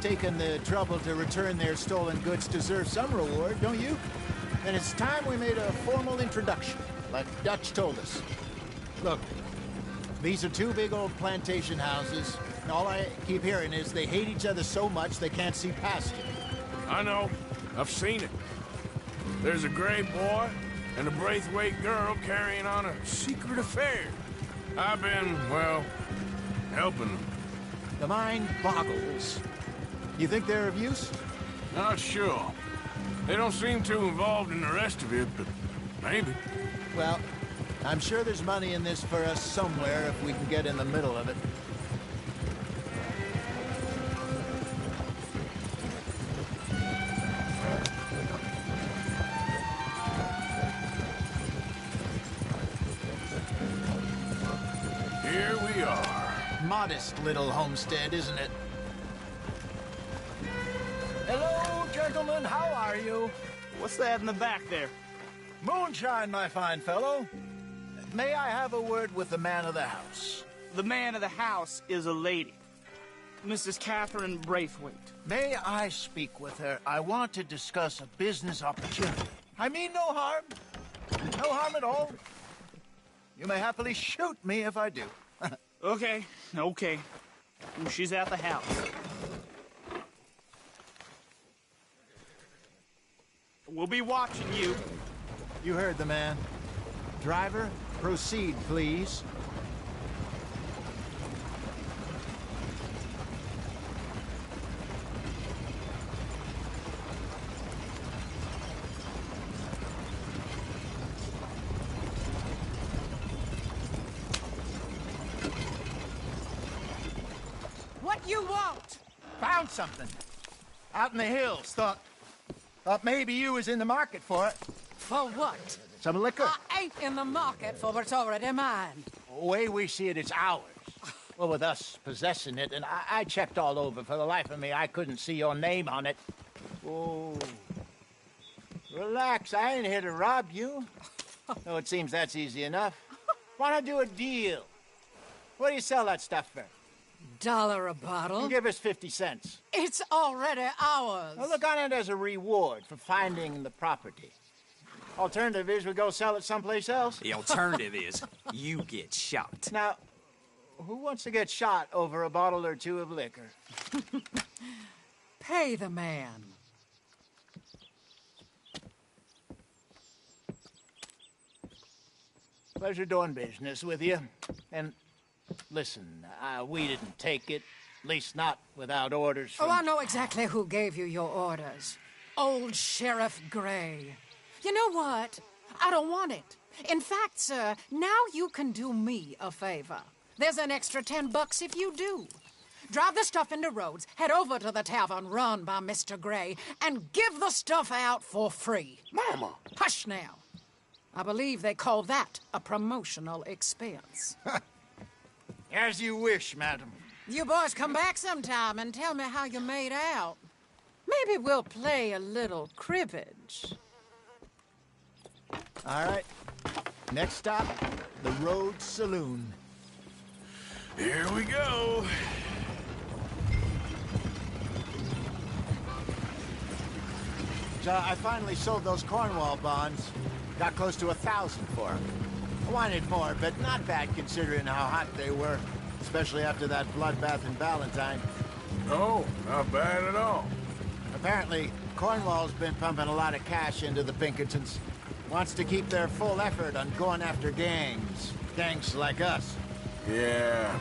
taken the trouble to return their stolen goods deserve some reward, don't you? And it's time we made a formal introduction, like Dutch told us. Look, these are two big old plantation houses, and all I keep hearing is they hate each other so much they can't see past it. I know. I've seen it. There's a gray boy and a Braithwaite girl carrying on a secret affair. I've been, well, helping them. The mind boggles. You think they're of use? Not sure. They don't seem too involved in the rest of it, but maybe. Well, I'm sure there's money in this for us somewhere if we can get in the middle of it. Here we are. Modest little homestead, isn't it? Hello, gentlemen. How are you? What's that in the back there? Moonshine, my fine fellow. May I have a word with the man of the house? The man of the house is a lady. Mrs. Catherine Braithwaite. May I speak with her? I want to discuss a business opportunity. I mean no harm. No harm at all. You may happily shoot me if I do. Okay. She's at the house. We'll be watching you. You heard the man. Driver, proceed, please. What you want? Found something. Out in the hills. Thought maybe you was in the market for it. For what? Some liquor. I ain't in the market for what's already mine. The way we see it, it's ours. Well, with us possessing it, and I checked all over. For the life of me, I couldn't see your name on it. Oh. Relax, I ain't here to rob you. No, it seems that's easy enough. Wanna do a deal? What do you sell that stuff for? $1 a bottle? Give us 50 cents. It's already ours. Well, look on it as a reward for finding the property. Alternative is we go sell it someplace else. The alternative is you get shot. Now, who wants to get shot over a bottle or two of liquor? Pay the man. Pleasure doing business with you. And listen, we didn't take it. At least not without orders from... Oh, I know exactly who gave you your orders. Old Sheriff Gray. You know what? I don't want it. In fact, sir, now you can do me a favor. There's an extra $10 if you do. Drive the stuff into Rhodes, head over to the tavern run by Mr. Gray, and give the stuff out for free. Mama! Hush now. I believe they call that a promotional expense. As you wish, madam. You boys come back sometime and tell me how you made out. Maybe we'll play a little cribbage. All right. Next stop, the Rhodes Saloon. Here we go. So I finally sold those Cornwall bonds. Got close to 1,000 for them. I wanted more, but not bad considering how hot they were. Especially after that bloodbath in Valentine. No, not bad at all. Apparently, Cornwall's been pumping a lot of cash into the Pinkertons. Wants to keep their full effort on going after gangs. Gangs like us. Yeah,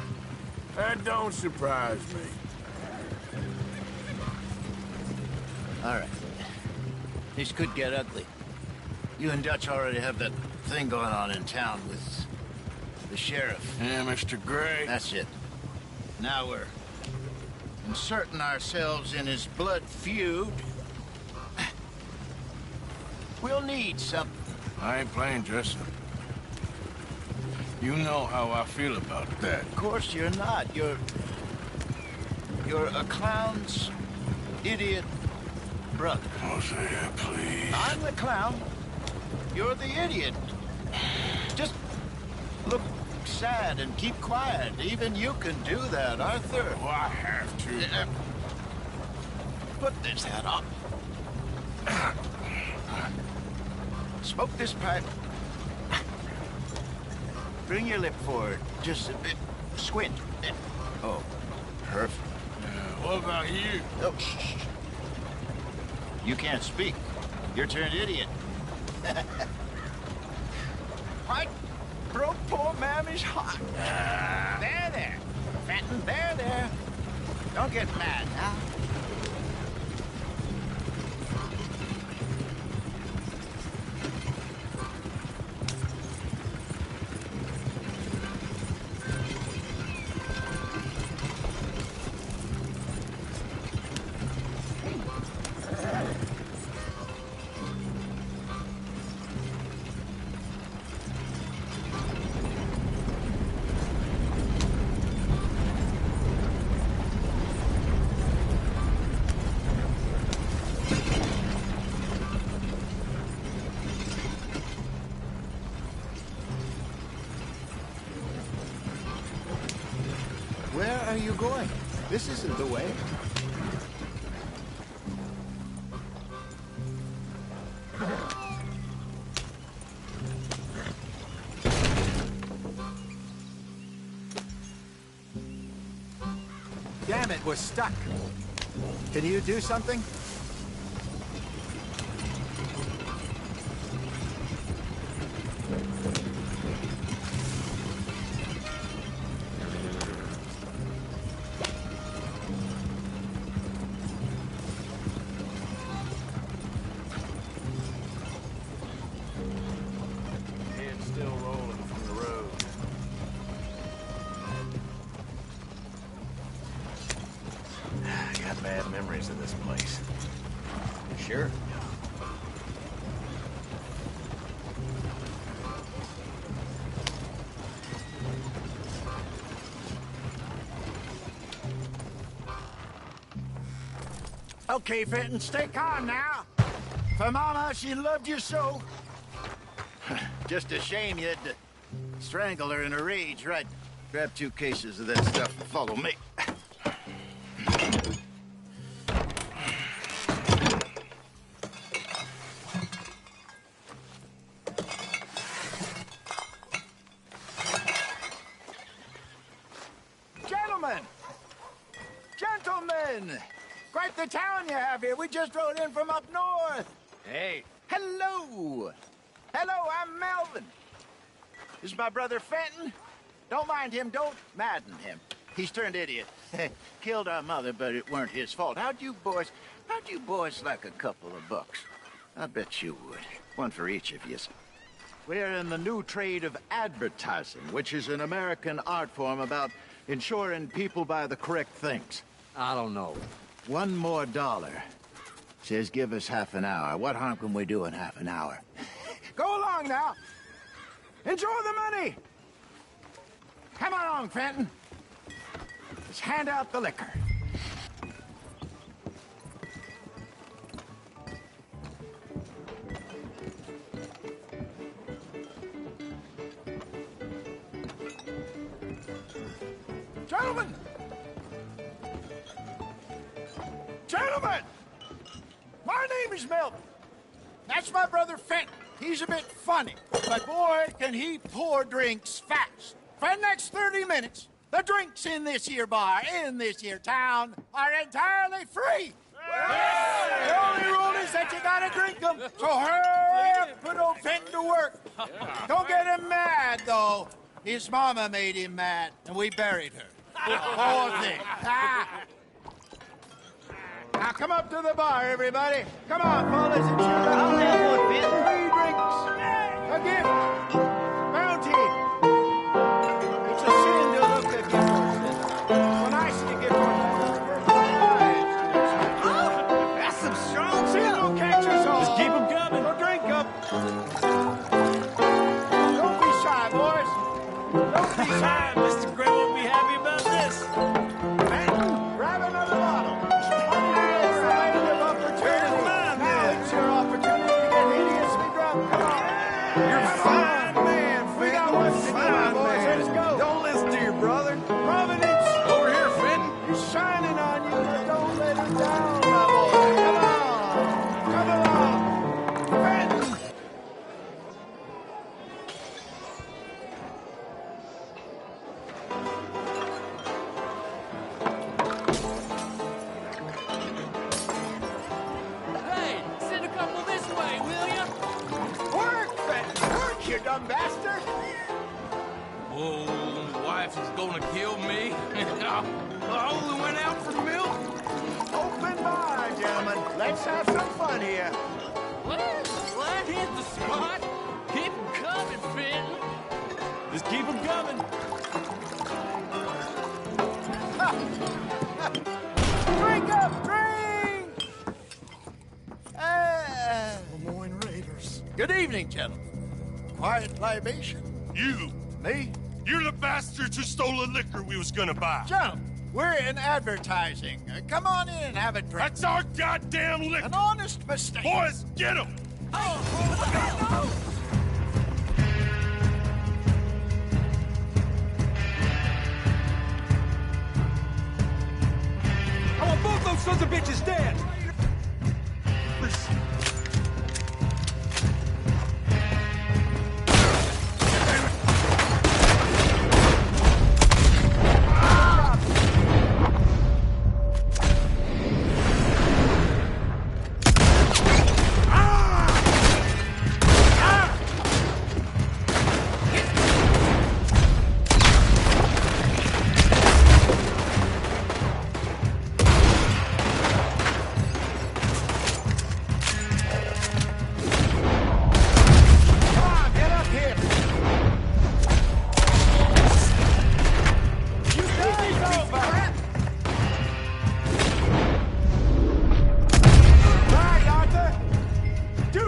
that don't surprise me. All right. This could get ugly. You and Dutch already have that thing going on in town with the sheriff. Yeah, Mr. Gray. That's it. Now we're inserting ourselves in his blood feud. We'll need something. I ain't playing dress-up. You know how I feel about that. Of course you're not. You're a clown's idiot brother. Hosea, please. I'm the clown. You're the idiot. Just look sad and keep quiet. Even you can do that, Arthur. Oh, I have to. put this hat on. Smoke this pipe. Bring your lip forward just a bit. Squint. Oh, perfect. What about you? Oh, shh. You can't speak. You're turned idiot. What? Broke poor Mammy's heart. There. Fenton, there. Don't get mad now. Where are you going? This isn't the way. Damn it, we're stuck. Can you do something? Head's still rolling from the road. I got bad memories of this place. Sure. Okay, Fenton, stay calm now. For Mama, she loved you so. Just a shame you had to strangle her in a rage, right? Grab 2 cases of that stuff and follow me. Gentlemen! Quite the town you have here. We just rode in from up north. Hey, Hello! Hello, I'm Melvin. This is my brother Fenton. Don't mind him, don't madden him. he's turned idiot. Killed our mother, but it weren't his fault. How'd you boys like a couple of bucks? I bet you would. One for each of yous. We're in the new trade of advertising, which is an American art form about ensuring people buy the correct things. I don't know. $1 more. Says give us half an hour. What harm can we do in half an hour? Go along now. Enjoy the money. Come along, Fenton. Let's hand out the liquor. Gentlemen! Gentlemen! My name is Melvin. That's my brother Fenton. He's a bit funny, but boy, can he pour drinks fast. For the next 30 minutes, the drinks in this here bar, in this here town, are entirely free. The only rule is that you gotta drink them. So hurry up, put old Fenton to work. Don't get him mad, though. His mama made him mad, and we buried her. Poor thing. Now come up to the bar, everybody. Come on, fellas, and cheer up. I'll have one, Fenton. 3 drinks. A gift. Bounty. It's a sin to look at gift horses. When I see a gift horse, That's some strong sin will catch us all. Just keep 'em coming. So drink up. Don't be shy, boys. Don't be shy. Mr. Gray won't be happy about this. Fenton, grab another bottle. Now it's your opportunity to get hideously drunk. Come on. You're fine. dumb bastard! Oh, wife is gonna kill me. I only went out for milk. Open bar, gentlemen. Let's have some fun here. What hit the spot? Keep 'em coming, Fenton. Just keep 'em coming. Drink up, drink! Lemoyne Raiders. Good evening, gentlemen. Quiet libation. You! Me? You're the bastards who stole the liquor we was gonna buy. Gentlemen, we're in advertising. Come on in and have a drink. That's our goddamn liquor! An honest mistake. Boys, get him! I want both those sons of bitches dead.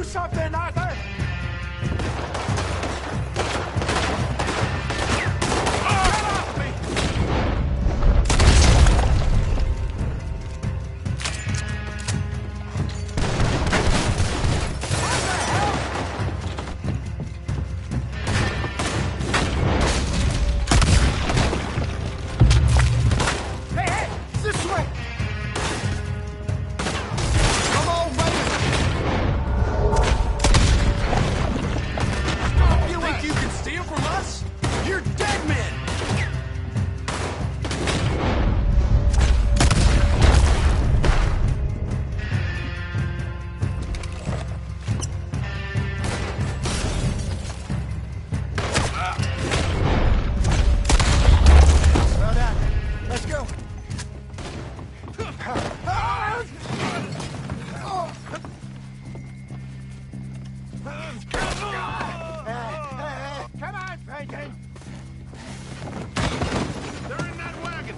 Something, Arthur! Get off me! What the hell? Hey, this way! Come on, buddy! Think you can steal from us? You're dead men! Slow down. Let's go. Come on, Peyton! They're in that wagon.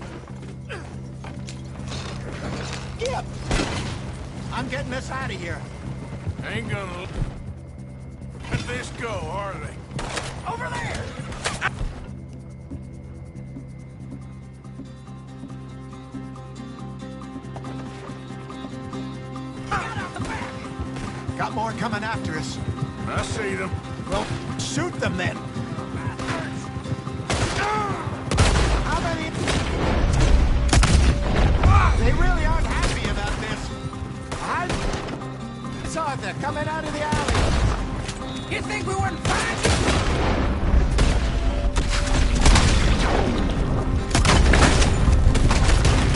Yep! I'm getting us out of here. Ain't gonna let this go, are they? Over there! Got more coming after us. I see them. Well, shoot them then. How many? They really aren't happy about this. I saw them coming out of the alley. You think we wouldn't find you?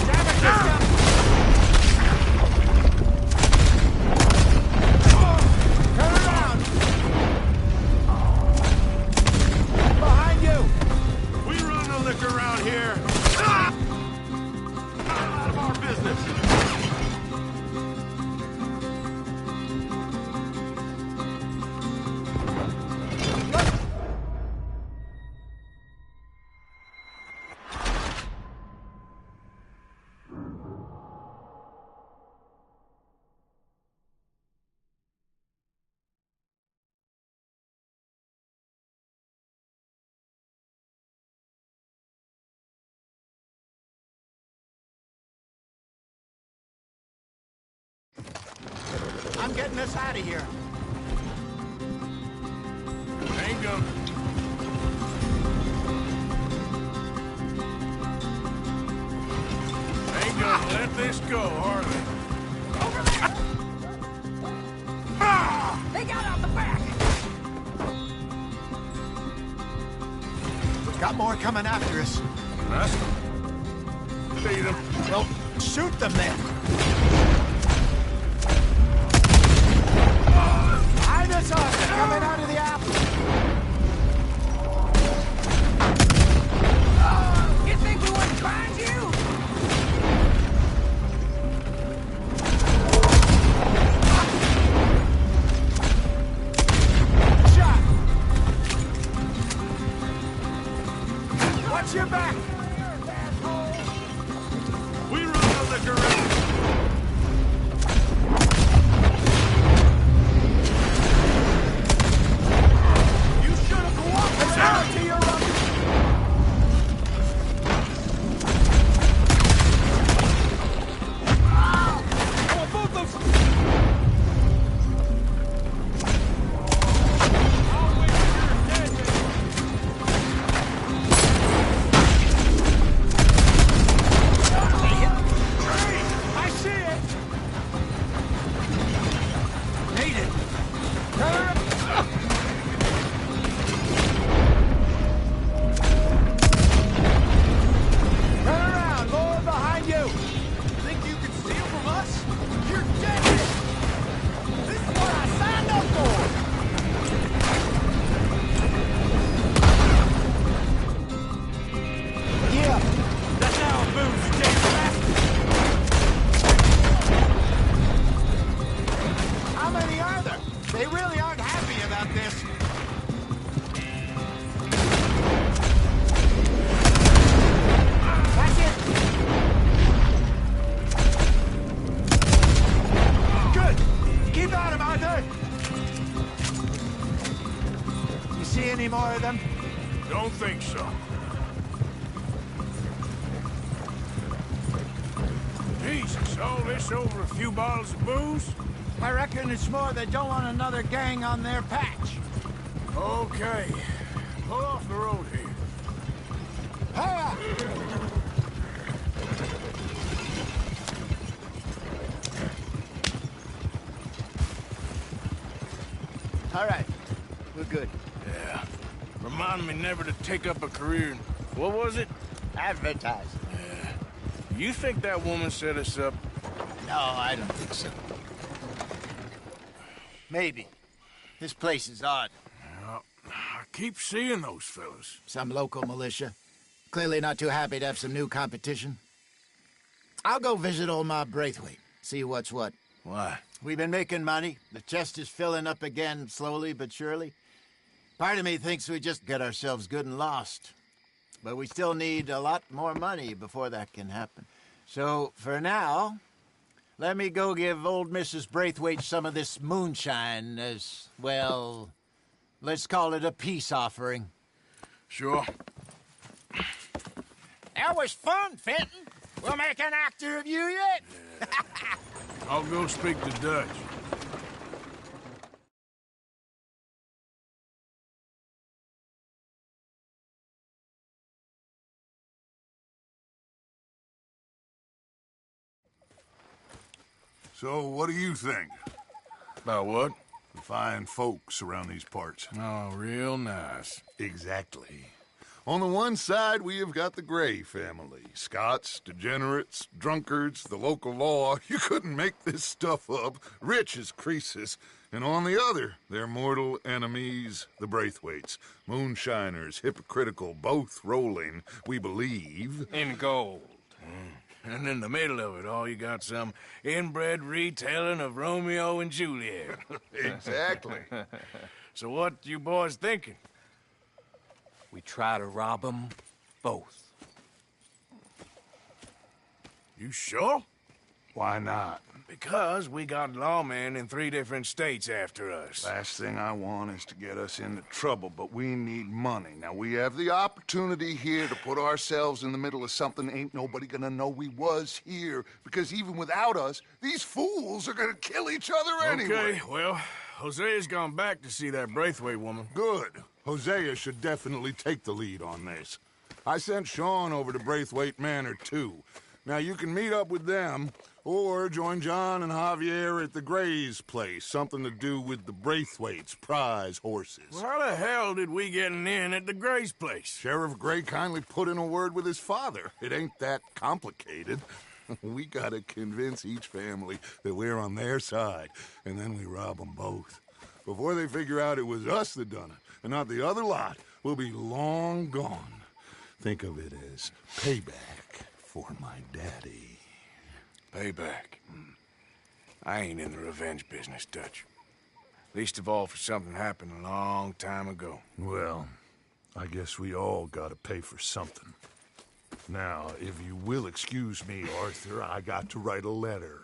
Damn it, this stuff. Turn around. Behind you. We run the liquor around here. Out of our business. I'm getting us out of here. Ain't gonna. Ain't gonna let this go, are they? They got out the back! Got more coming after us. I see them. Well, shoot them then. Behind us, Arthur, coming out of the apple. any more of them? Don't think so. Jesus, all this over a few bottles of booze? I reckon it's more they don't want another gang on their patch. Okay. Pull off the road here. Hiya! All right, we're good. Yeah. Remind me never to take up a career in... What was it? Advertising. You think that woman set us up? No, I don't think so. Maybe. This place is odd. Well, I keep seeing those fellas. Some local militia. Clearly not too happy to have some new competition. I'll go visit old Ma Braithwaite, see what's what. Why? We've been making money. The chest is filling up again, slowly but surely. Part of me thinks we just get ourselves good and lost. But we still need a lot more money before that can happen. So, for now, let me go give old Mrs. Braithwaite some of this moonshine as, well, let's call it a peace offering. Sure. That was fun, Fenton. We'll make an actor of you yet. I'll go speak to Dutch. So, what do you think? About what? The fine folks around these parts. Oh, real nice. Exactly. On the one side, we have got the Gray family. Scots, degenerates, drunkards, the local law. You couldn't make this stuff up. Rich as Croesus. And on the other, their mortal enemies, the Braithwaites. Moonshiners, hypocritical, both rolling, we believe. In gold. And in the middle of it all, you got some inbred retelling of Romeo and Juliet. Exactly. So what you boys thinking? We try to rob them both. You sure? Why not? Because we got lawmen in 3 different states after us. Last thing I want is to get us into trouble, but we need money. Now, we have the opportunity here to put ourselves in the middle of something ain't nobody gonna know we was here, because even without us, these fools are gonna kill each other anyway. Okay, well, Hosea's gone back to see that Braithwaite woman. Good. Hosea should definitely take the lead on this. I sent Sean over to Braithwaite Manor, too. Now, you can meet up with them, or join John and Javier at the Gray's place. Something to do with the Braithwaite's prize horses. Well, how the hell did we get in at the Gray's place? Sheriff Gray kindly put in a word with his father. It ain't that complicated. We gotta convince each family that we're on their side, and then we rob them both. Before they figure out it was us that done it, and not the other lot, we'll be long gone. Think of it as payback for my daddy. Payback. I ain't in the revenge business, Dutch. Least of all for something happened a long time ago. Well, I guess we all gotta pay for something. Now, if you will excuse me, Arthur, I got to write a letter.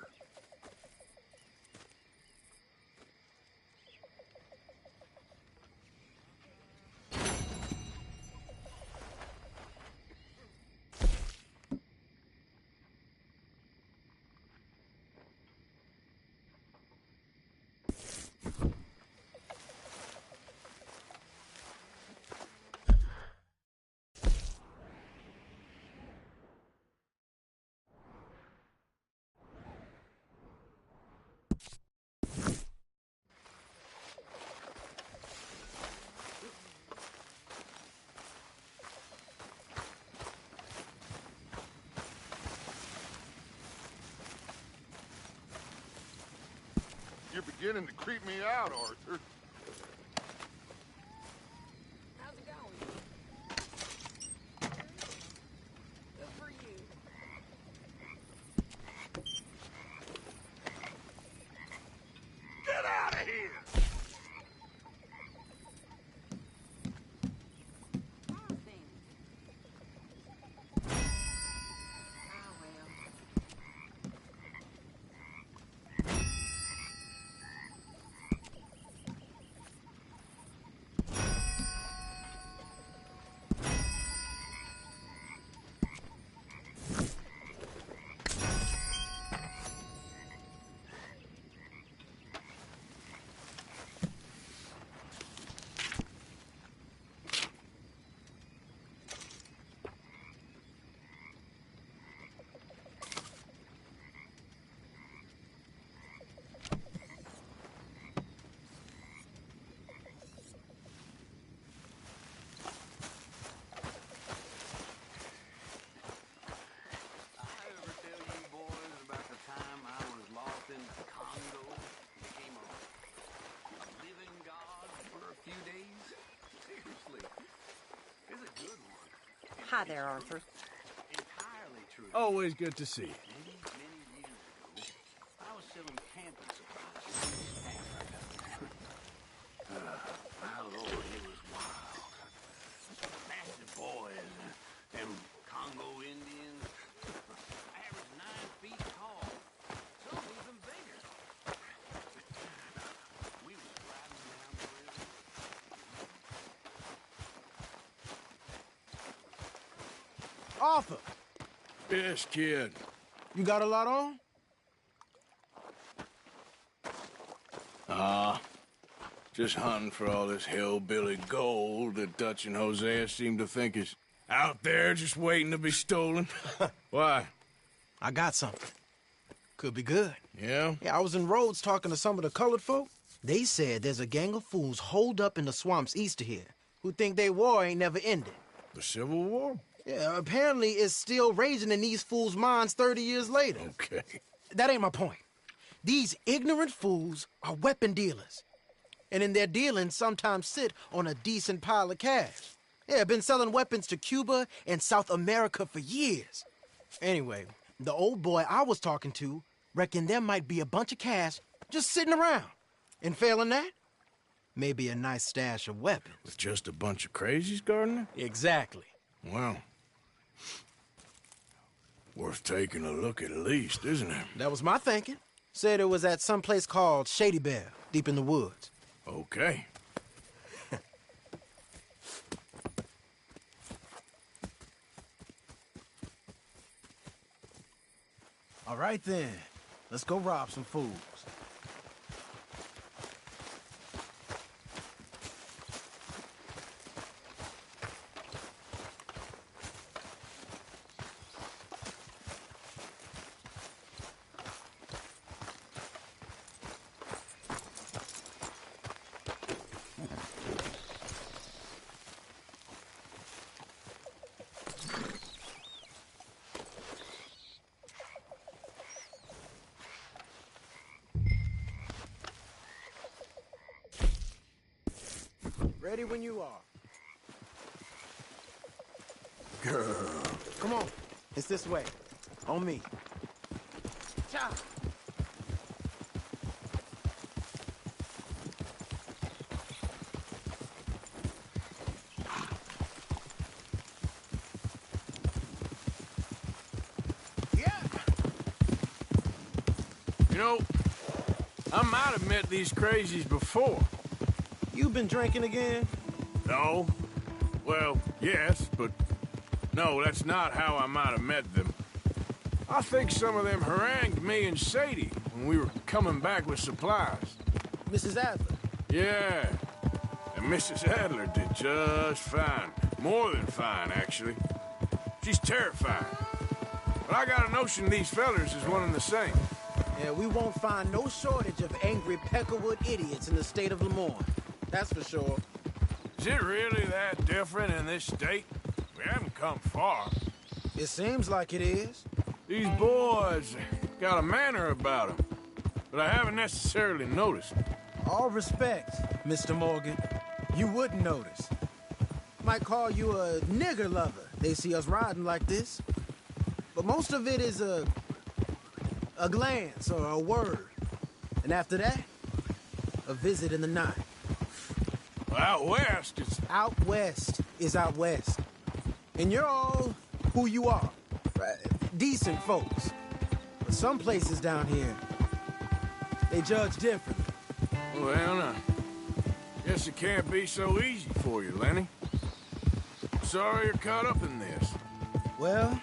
You're beginning to creep me out, Arthur. How's it going? Good for you. Get out of here! Hi there, Arthur. Entirely true. Always good to see you. Many, many years ago, I was selling camping supplies in Africa. My lord, it was wild. Massive boys, them Congo Indians, average 9 feet tall. Some even bigger. We was riding down the river. Arthur, Yes, kid. you got a lot on? Just hunting for all this hillbilly gold that Dutch and Hosea seem to think is out there just waiting to be stolen. Why? I got something. Could be good. Yeah? Yeah, I was in Rhodes talking to some of the colored folk. They said there's a gang of fools holed up in the swamps east of here who think their war ain't never ended. The Civil War? Yeah, apparently it's still raging in these fools' minds 30 years later. Okay. That ain't my point. These ignorant fools are weapon dealers. And in their dealing, sometimes sit on a decent pile of cash. Yeah, been selling weapons to Cuba and South America for years. Anyway, the old boy I was talking to reckoned there might be a bunch of cash just sitting around. And failing that, maybe a nice stash of weapons. With just a bunch of crazies, Gardner? Exactly. Well, worth taking a look at least, isn't it? That was my thinking. Said it was at some place called Shady Bear, deep in the woods. Okay. All right then, let's go rob some fools. Ready when you are. Girl. Come on, it's this way. On me. Cha! Yeah! You know, I might have met these crazies before. You been drinking again? No. Well, yes, but no, that's not how I might have met them. I think some of them harangued me and Sadie when we were coming back with supplies. Mrs. Adler. Yeah, and Mrs. Adler did just fine. More than fine, actually. She's terrifying. But I got a notion these fellers is one and the same. Yeah, we won't find no shortage of angry Peckerwood idiots in the state of Lemoyne. That's for sure. Is it really that different in this state? We haven't come far. It seems like it is. These boys got a manner about them, but I haven't necessarily noticed. All respect, Mr. Morgan. You wouldn't notice. Might call you a nigger lover. They see us riding like this. But most of it is a glance or a word. And after that, a visit in the night. Out west, it's... Out west is out west. And you're all who you are. Decent folks. But some places down here, they judge differently. Well, now, guess it can't be so easy for you, Lenny. Sorry you're caught up in this. Well,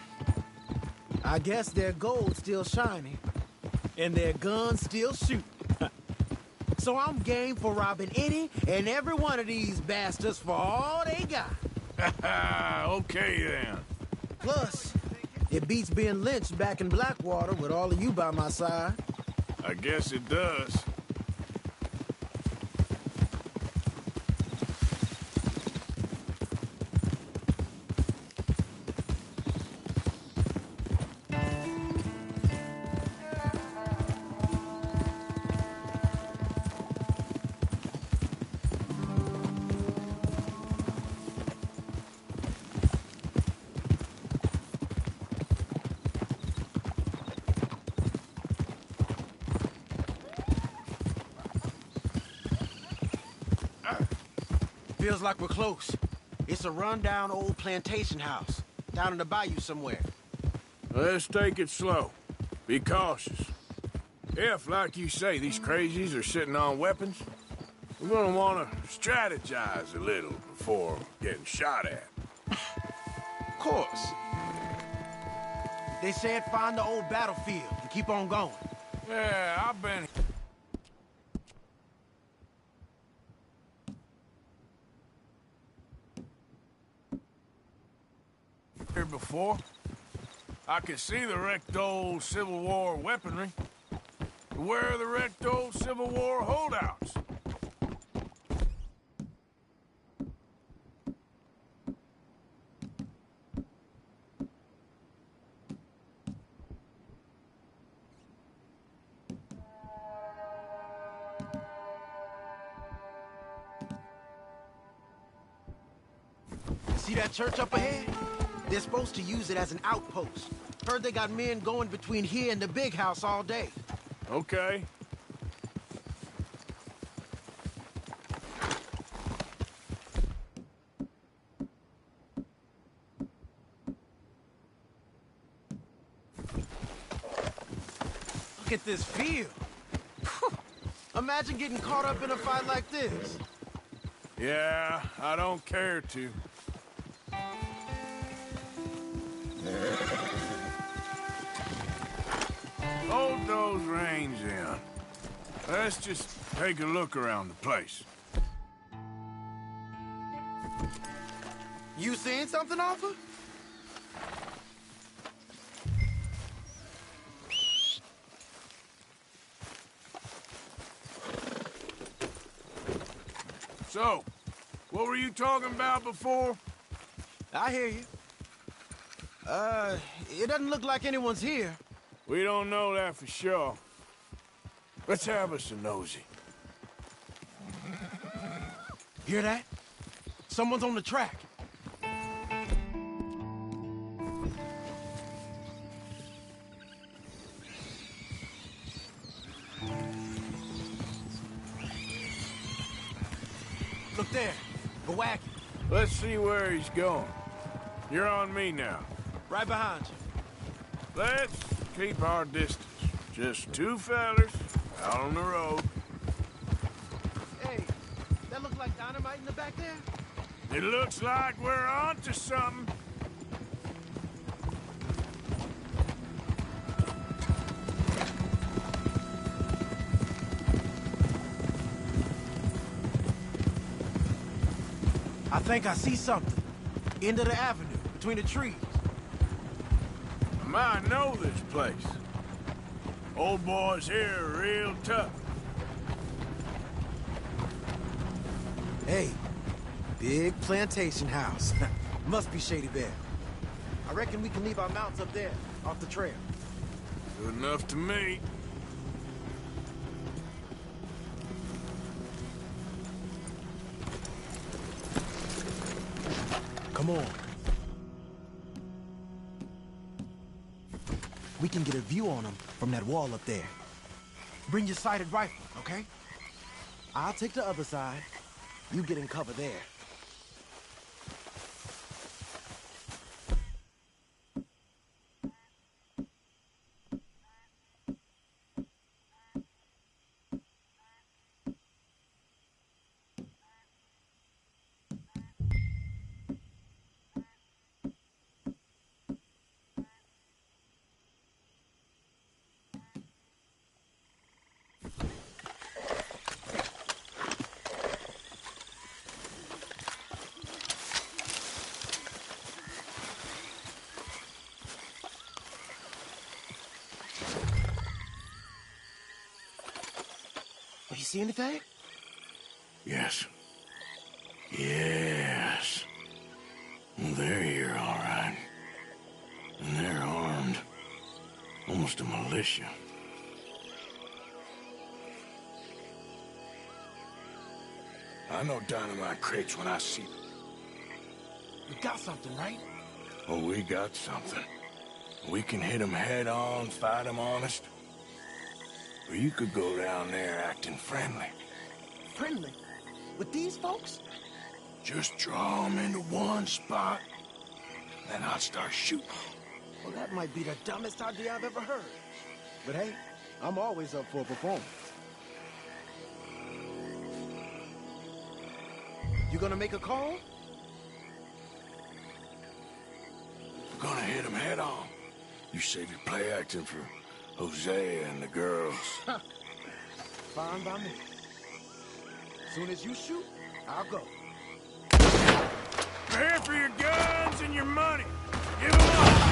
I guess their gold's still shining, and their guns still shooting. So I'm game for robbing any and every one of these bastards for all they got. Okay, then. Plus, it beats being lynched back in Blackwater with all of you by my side. I guess it does. Feels like we're close. It's a rundown old plantation house, down in the bayou somewhere. Let's take it slow. Be cautious. If, like you say, these crazies are sitting on weapons, we're gonna want to strategize a little before getting shot at. Of course. They said find the old battlefield and keep on going. Yeah, I've been here before. I can see the wrecked old Civil War weaponry. Where are the wrecked old Civil War holdouts? See that church up ahead? They're supposed to use it as an outpost. Heard they got men going between here and the big house all day. Okay. Look at this field. Imagine getting caught up in a fight like this. Yeah, I don't care to. Hold those reins in. Let's just take a look around the place. You seeing something, Arthur? So, what were you talking about before? I hear you. It doesn't look like anyone's here. We don't know that for sure. Let's have us a nosy. Hear that? Someone's on the track. Look there, a wagon. Let's see where he's going. You're on me now. Right behind you. Let's keep our distance. Just two fellers out on the road. Hey, that look like dynamite in the back there? It looks like we're onto something. I think I see something. End of the avenue, between the trees. I might know this place. Old boys here are real tough. Hey, big plantation house. Must be Shady Bear. I reckon we can leave our mounts up there, off the trail. Good enough to me. Come on. We can get a view on them from that wall up there. Bring your sighted rifle, okay? I'll take the other side. You get in cover there. You see anything? Yes. Yes. They're here, all right. And they're armed. Almost a militia. I know dynamite crates when I see them. We got something, right? Oh, we got something. We can hit them head on, fight them honest. Or you could go down there acting friendly. Friendly? With these folks? Just draw them into one spot, then I'll start shooting. Well, that might be the dumbest idea I've ever heard. But hey, I'm always up for a performance. You gonna make a call? We're gonna hit them head on. You save your play acting for Hosea and the girls. Fine by me. Soon as you shoot, I'll go. We're here for your guns and your money. Give them up.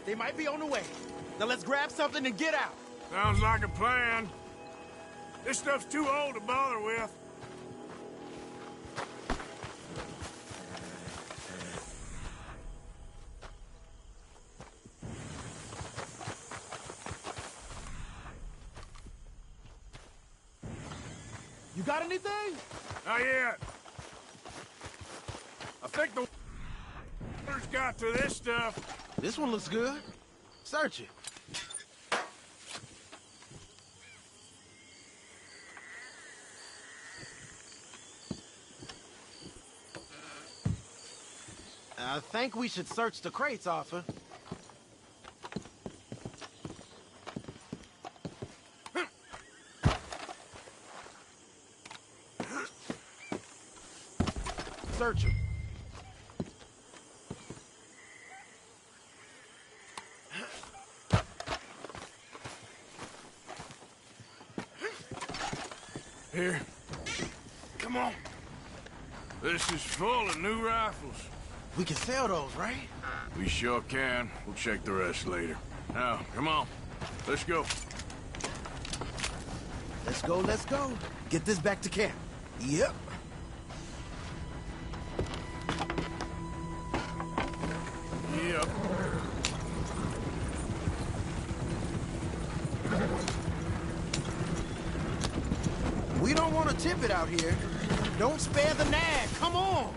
They might be on the way. Now let's grab something and get out. Sounds like a plan. This stuff's too old to bother with. You got anything? Not yet. I think the water's got to this stuff. This one looks good. Search it. I think we should search the crates, Arthur. Search them. Here. Come on. This is full of new rifles. We can sell those, right? We sure can. We'll check the rest later. Now, come on. Let's go. Let's go, let's go. Get this back to camp. Yep. Yep. We don't want to tip it out here. Don't spare the nag. Come on.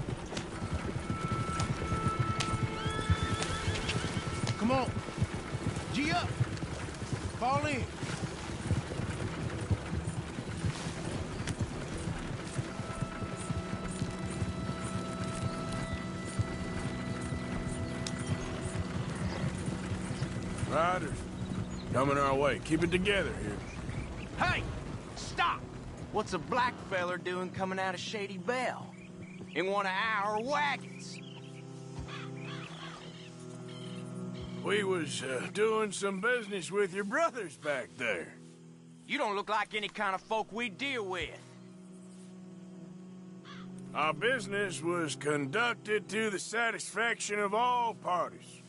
Come on. Riders, coming our way. Keep it together here. Hey! Stop! What's a black feller doing coming out of Shady Belle? In one of our wagons? We was doing some business with your brothers back there. You don't look like any kind of folk we deal with. Our business was conducted to the satisfaction of all parties.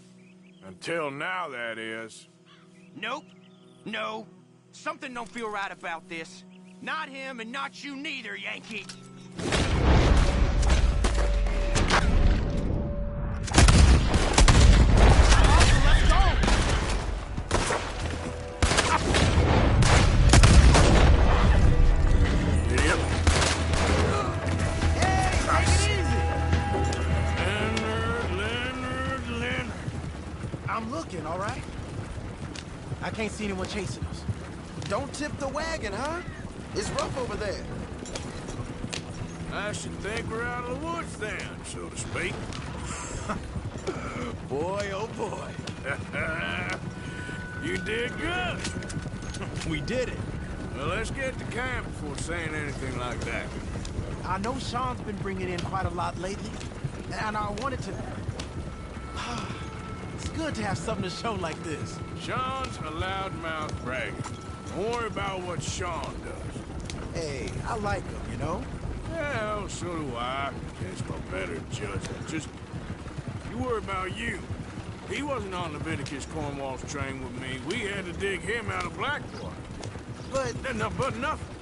Until now, that is. Nope. No. Something don't feel right about this. Not him and not you neither, Yankee. I'm looking, all right? I can't see anyone chasing us. Don't tip the wagon, huh? It's rough over there. I should think we're out of the woods then, so to speak. Boy, oh boy. You did good. We did it. Well, let's get to camp before saying anything like that. I know Sean's been bringing in quite a lot lately, and I wanted to... It's good to have something to show like this. Sean's a loudmouth bragger. Don't worry about what Sean does. Hey, I like him, you know? Yeah, well, so do I. It's no better judgment. Just, you worry about you. He wasn't on Leviticus Cornwall's train with me. We had to dig him out of Blackwater. But nothing.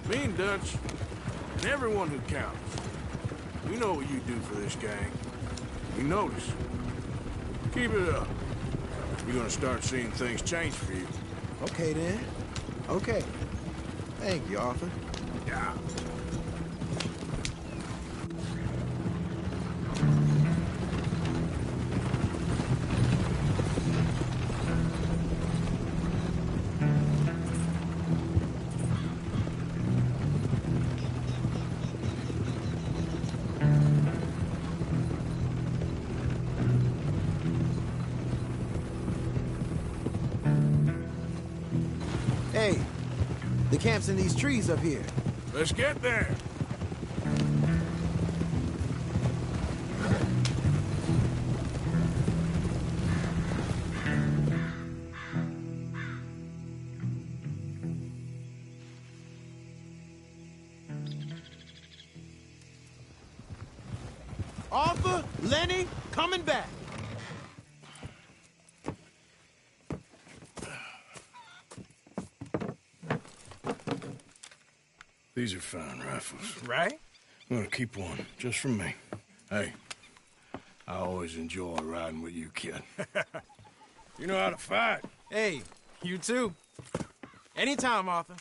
Me and Dutch, and everyone who counts. We know what you do for this gang. We notice. Keep it up. You're gonna start seeing things change for you. okay then. Okay. Thank you, Arthur. Yeah. Hey, the camp's in these trees up here. Let's get there. Arthur, Lenny, coming back. These are fine rifles. Right? I'm gonna keep one, just for me. Hey, I always enjoy riding with you, kid. You know how to fight. Hey, you too. Anytime, Arthur.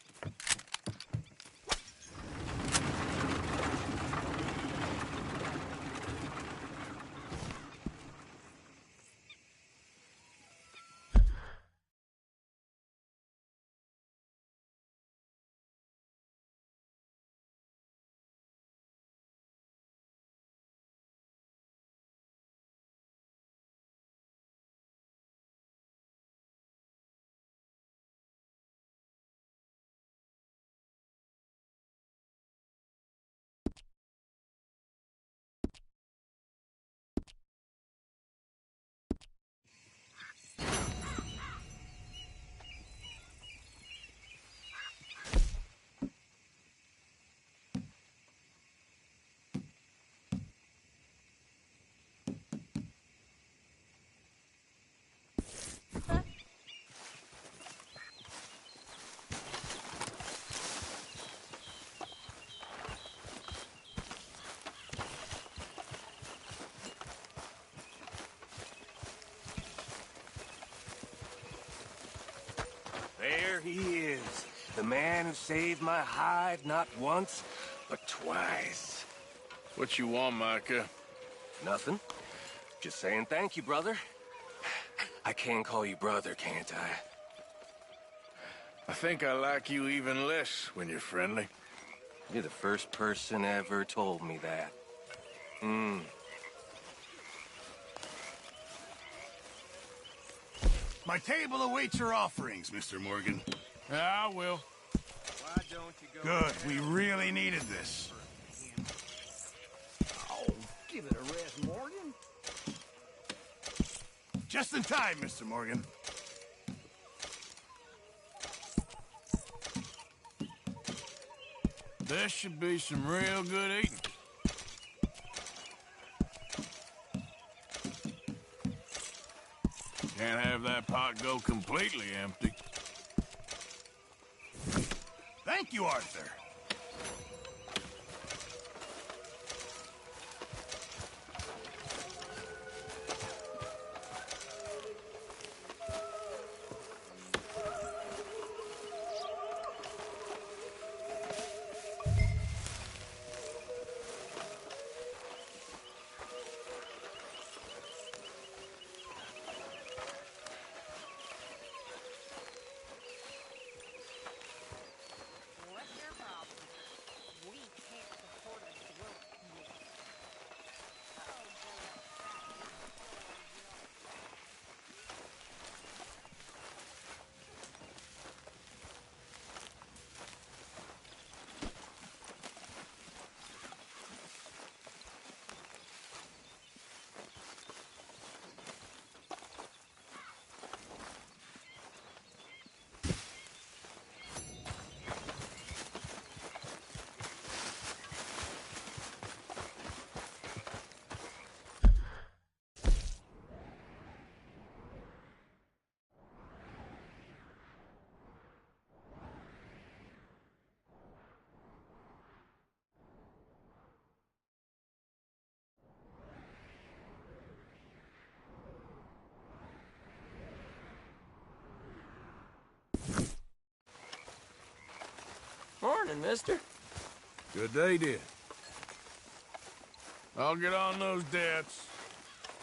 There he is. The man who saved my hide not once, but twice. What you want, Micah? Nothing. Just saying thank you, brother. I can call you brother, can't I? I think I like you even less when you're friendly. You're the first person ever told me that. My table awaits your offerings, Mr. Morgan. I will. Why don't you go... Good, we really needed this. Oh, give it a rest, Morgan. Just in time, Mr. Morgan. This should be some real good eating. Can't have that pot go completely empty. Thank you, Arthur. What's your problem? We can't support a drunk yet. Oh, Morning, mister. Good day, dear. I'll get on those debts.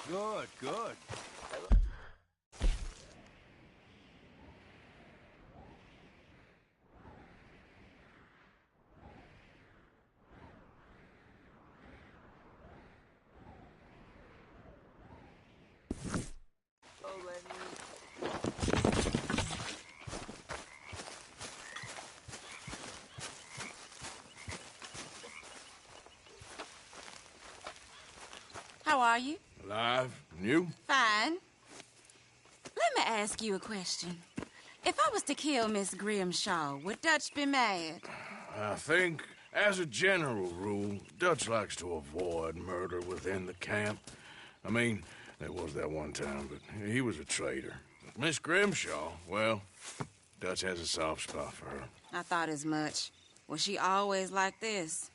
Good, good. How are you? Alive? And you? Fine. Let me ask you a question. If I was to kill Miss Grimshaw, would Dutch be mad? I think, as a general rule, Dutch likes to avoid murder within the camp. I mean, there was that one time, but he was a traitor. Miss Grimshaw, well, Dutch has a soft spot for her. I thought as much. Was she always like this?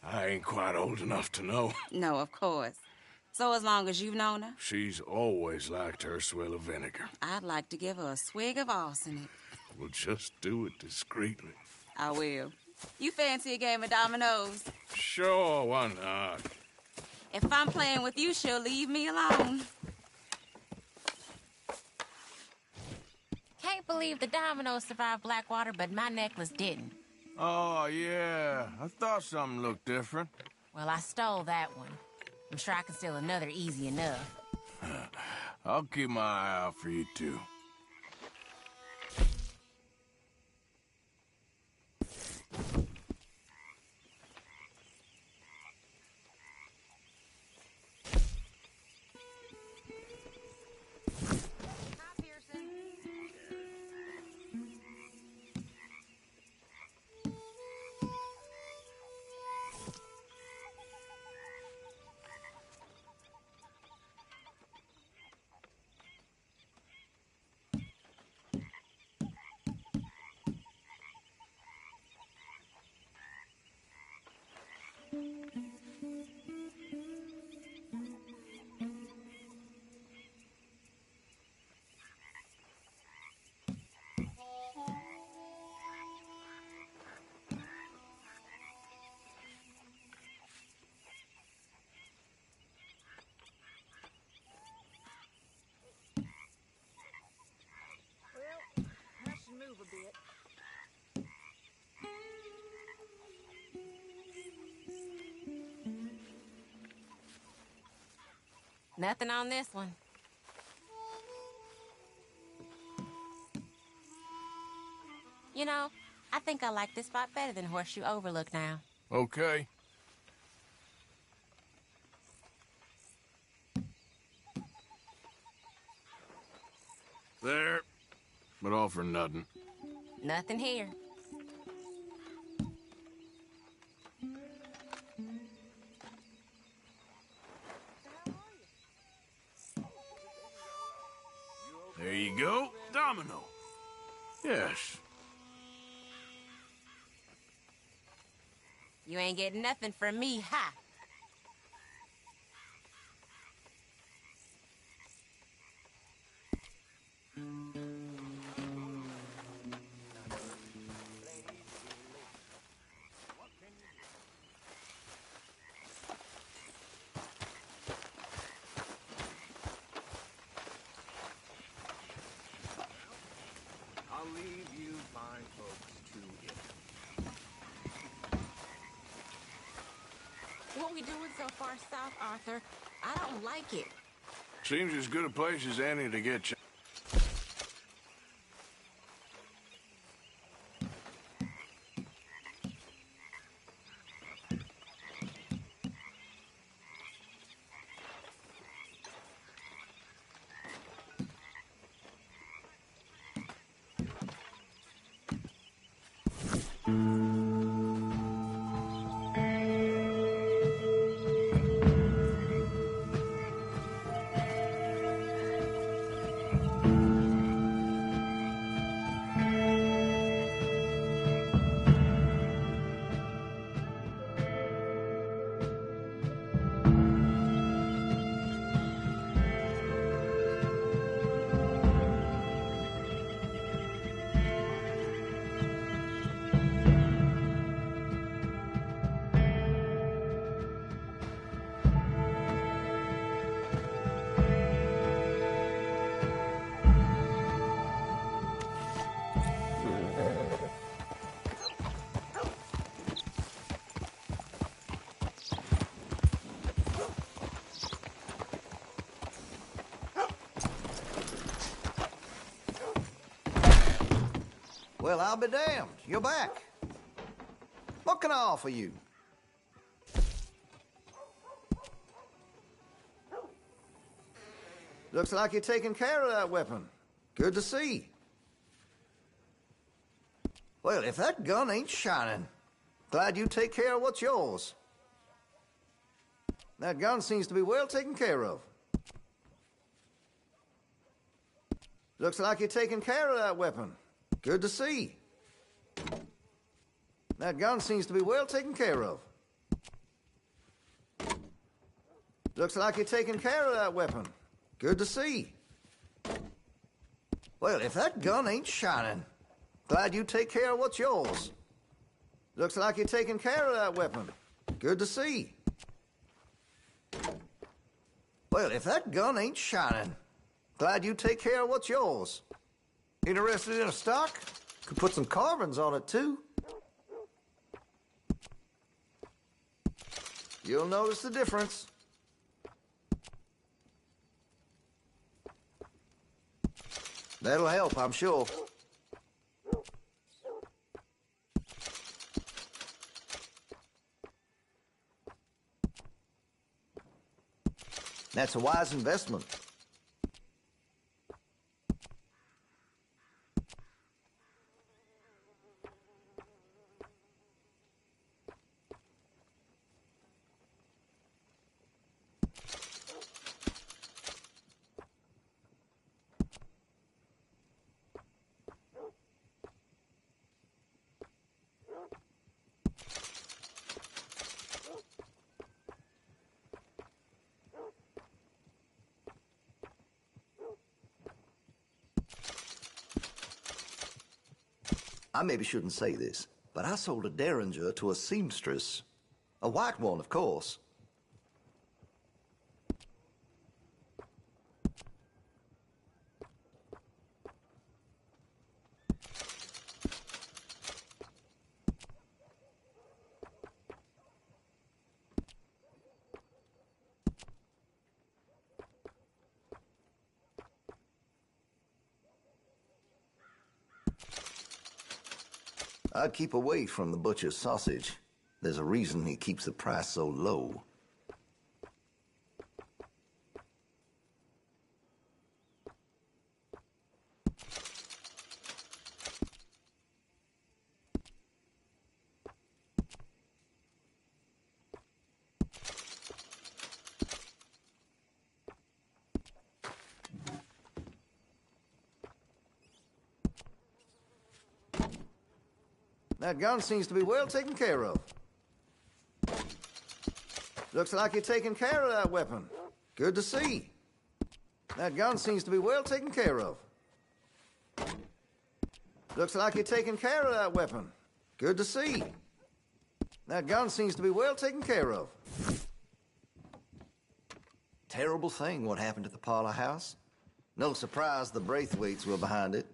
I ain't quite old enough to know. No, of course. So as long as you've known her? She's always liked her swill of vinegar. I'd like to give her a swig of arsenic. We'll just do it discreetly. I will. You fancy a game of dominoes? Sure, why not? If I'm playing with you, she'll leave me alone. Can't believe the dominoes survived Blackwater, but my necklace didn't. Oh, yeah. I thought something looked different. Well, I stole that one. I'm sure I can steal another easy enough. I'll keep my eye out for you, too. well, I should move a bit. Nothing on this one. You know, I think I like this spot better than Horseshoe Overlook now. Okay. There. But all for nothing. Nothing here. There you go. Domino. Yes. You ain't getting nothing from me, ha! I'll leave you fine folks to it. What we doing so far south, Arthur? I don't like it. Seems as good a place as any to get you. Well, I'll be damned. You're back. What can I offer you? Looks like you're taking care of that weapon. Good to see. Well, if that gun ain't shining, glad you take care of what's yours. That gun seems to be well taken care of. Looks like you're taking care of that weapon. Good to see. That gun seems to be well taken care of. Looks like you're taking care of that weapon. Good to see. Well, if that gun ain't shining, glad you take care of what's yours. Looks like you're taking care of that weapon. Good to see. Well, if that gun ain't shining, glad you take care of what's yours. Interested in a stock? Could put some carbons on it, too. You'll notice the difference. That'll help, I'm sure. That's a wise investment. I maybe shouldn't say this, but I sold a derringer to a seamstress. A white one, of course. I'd keep away from the butcher's sausage. There's a reason he keeps the price so low. That gun seems to be well taken care of. Looks like you're taking care of that weapon. Good to see. That gun seems to be well taken care of. Looks like you're taking care of that weapon. Good to see. That gun seems to be well taken care of. Terrible thing what happened at the Parlor House. No surprise the Braithwaites were behind it.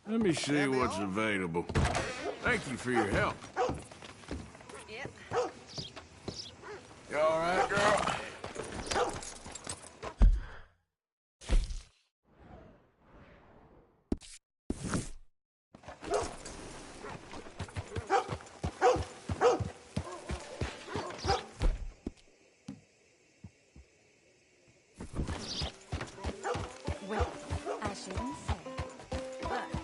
Let me see what's available. Thank you for your help. Yep. You all right, girl? Well, I shouldn't say, but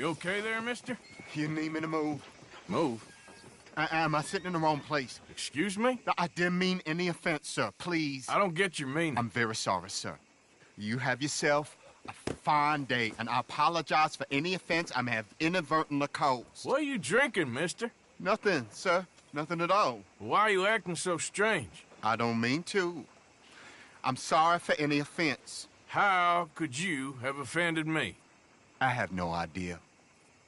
You okay there, mister? You need me to move? Move? Am I sitting in the wrong place? Excuse me? I didn't mean any offense, sir. Please. I don't get your meaning. I'm very sorry, sir. You have yourself a fine day, and I apologize for any offense I may have inadvertently caused. What are you drinking, mister? Nothing, sir. Nothing at all. Why are you acting so strange? I don't mean to. I'm sorry for any offense. How could you have offended me? I have no idea.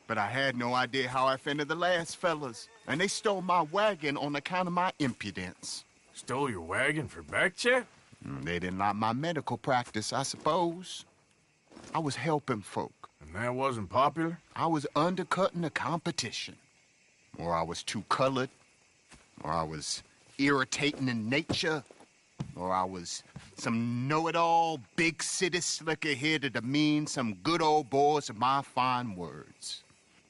But I had no idea how I offended the last fellas. And they stole my wagon on account of my impudence. Stole your wagon for back check? They didn't like my medical practice, I suppose. I was helping folk. And that wasn't popular? I was undercutting the competition. Or I was too colored. Or I was irritating in nature. Or I was some know-it-all big city slicker here to demean some good old boys of my fine words.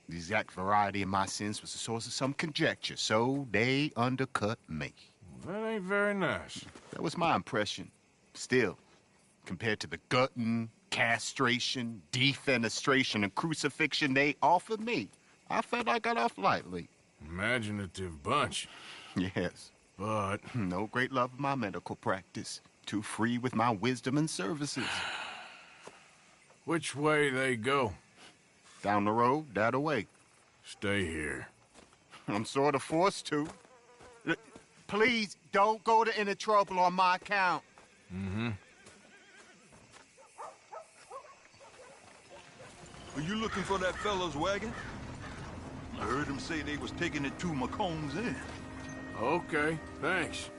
The exact variety of my sins was the source of some conjecture, so they undercut me. Well, that ain't very nice. That was my impression. Still, compared to the gutting, castration, defenestration, and crucifixion they offered me, I felt I got off lightly. Imaginative bunch. Yes. But no great love of my medical practice. Too free with my wisdom and services. Which way they go? Down the road, that away. Stay here. I'm sort of forced to. Please, don't go to any trouble on my account. Mm-hmm. Are you looking for that fellow's wagon? I heard him say they was taking it to McComb's Inn. Okay, thanks.